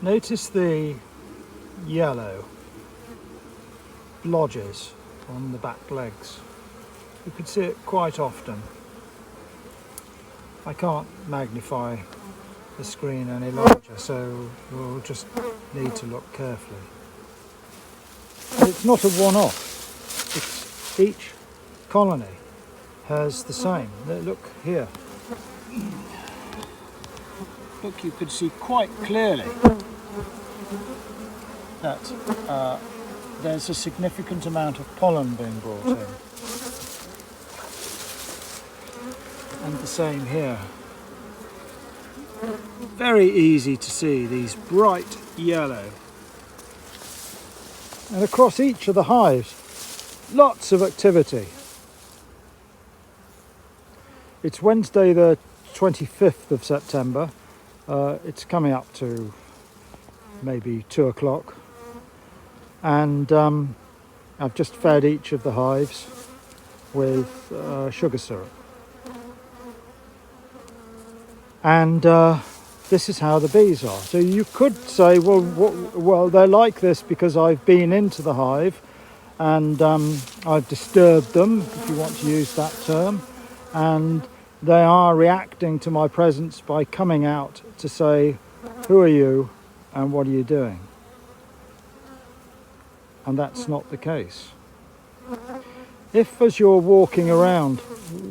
Notice the yellow blotches on the back legs. You can see it quite often. I can't magnify the screen any larger, so we'll just need to look carefully. But it's not a one-off. Each colony has the same. Look here. Look, you could see quite clearly that there's a significant amount of pollen being brought in. And the same here. Very easy to see these bright yellow. And across each of the hives, lots of activity. It's Wednesday the 25th of September. It's coming up to maybe 2 o'clock. And I've just fed each of the hives with sugar syrup. And this is how the bees are. So you could say, well, they're like this because I've been into the hive and I've disturbed them, if you want to use that term, and they are reacting to my presence by coming out to say, who are you and what are you doing? And that's not the case. If, as you're walking around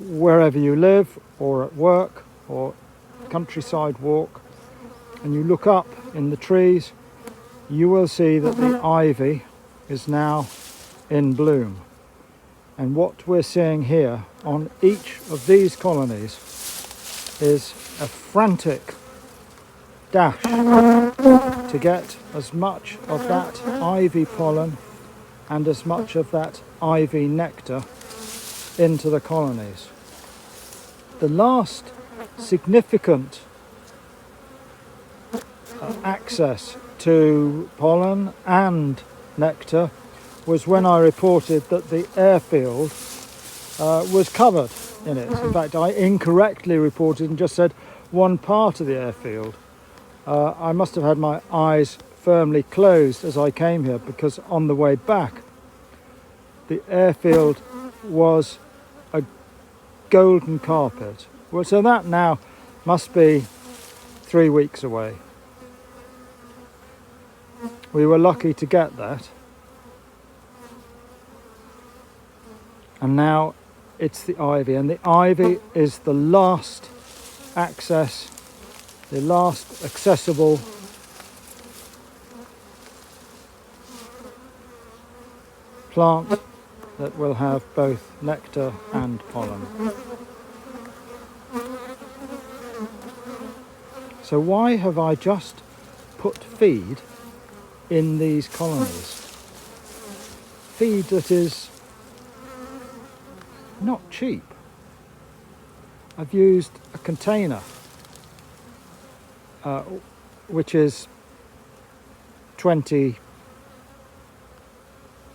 wherever you live or at work or countryside walk, and you look up in the trees, you will see that the ivy is now in bloom. And what we're seeing here on each of these colonies is a frantic dash to get as much of that ivy pollen and as much of that ivy nectar into the colonies. The last significant access to pollen and nectar was when I reported that the airfield was covered in it. In fact, I incorrectly reported and just said one part of the airfield. I must have had my eyes firmly closed as I came here, because on the way back the airfield was a golden carpet. Well, so that now must be 3 weeks away. We were lucky to get that. And now it's the ivy, and the ivy is the last access, the last accessible plant that will have both nectar and pollen. So why have I just put feed in these colonies? Feed that is not cheap. I've used a container which is 20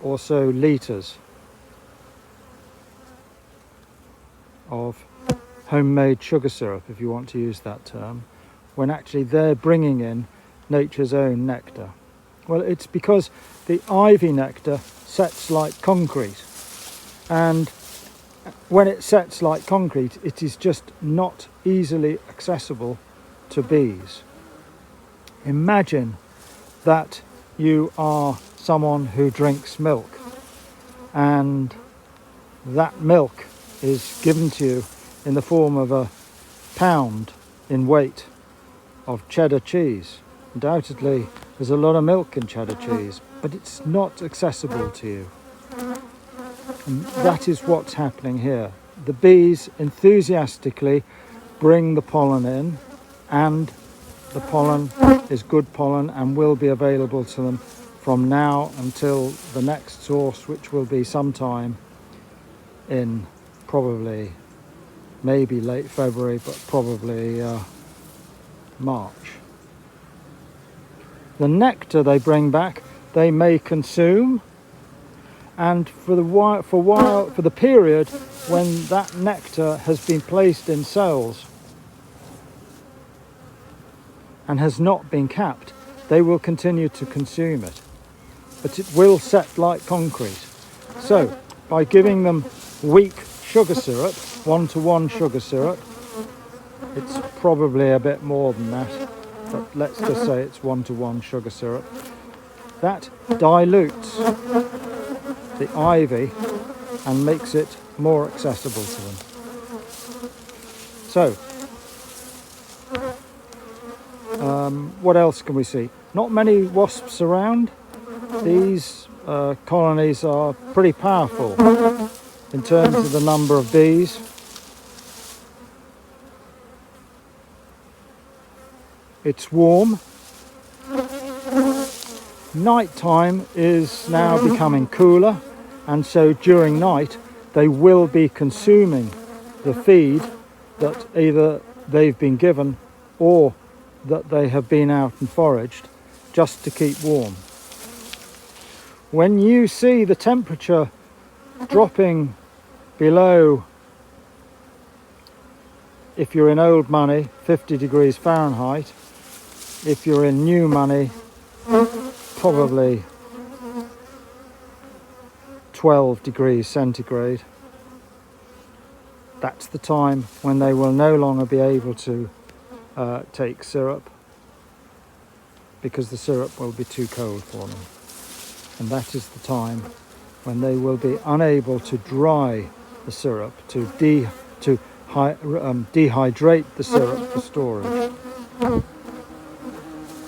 or so litres of homemade sugar syrup, if you want to use that term, when actually they're bringing in nature's own nectar. Well, it's because the ivy nectar sets like concrete, and when it sets like concrete, it is just not easily accessible to bees. Imagine that you are someone who drinks milk, and that milk is given to you in the form of a pound in weight of cheddar cheese. Undoubtedly, there's a lot of milk in cheddar cheese, but it's not accessible to you. And that is what's happening here. The bees enthusiastically bring the pollen in, and the pollen is good pollen and will be available to them from now until the next source, which will be sometime in probably maybe late February, but probably March. The nectar they bring back, they may consume, and for the period when that nectar has been placed in cells and has not been capped, they will continue to consume it, but it will set like concrete. So by giving them weak sugar syrup, 1-to-1 sugar syrup, it's probably a bit more than that, but let's just say it's 1-to-1 sugar syrup, that dilutes the ivy and makes it more accessible to them. So, what else can we see? Not many wasps around. These colonies are pretty powerful in terms of the number of bees. It's warm. Nighttime is now becoming cooler, and so during night they will be consuming the feed that either they've been given or that they have been out and foraged just to keep warm. When you see the temperature dropping below, if you're in old money, 50 degrees Fahrenheit, if you're in new money, probably 12 degrees centigrade, that's the time when they will no longer be able to take syrup, because the syrup will be too cold for them. And that is the time when they will be unable to dry the syrup, to dehydrate the syrup for storage.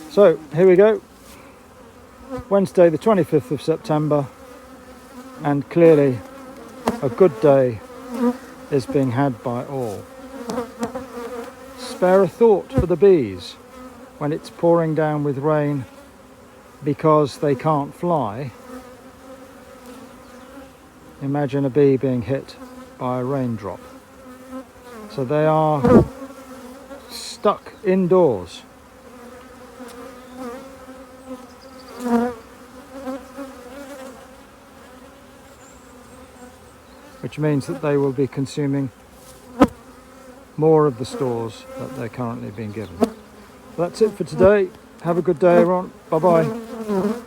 So here we go, Wednesday the 25th of September, and clearly a good day is being had by all. Spare a thought for the bees when it's pouring down with rain because they can't fly. Imagine a bee being hit by a raindrop. So they are stuck indoors. Which means that they will be consuming more of the stores that they're currently being given. That's it for today. Have a good day, everyone. Bye-bye.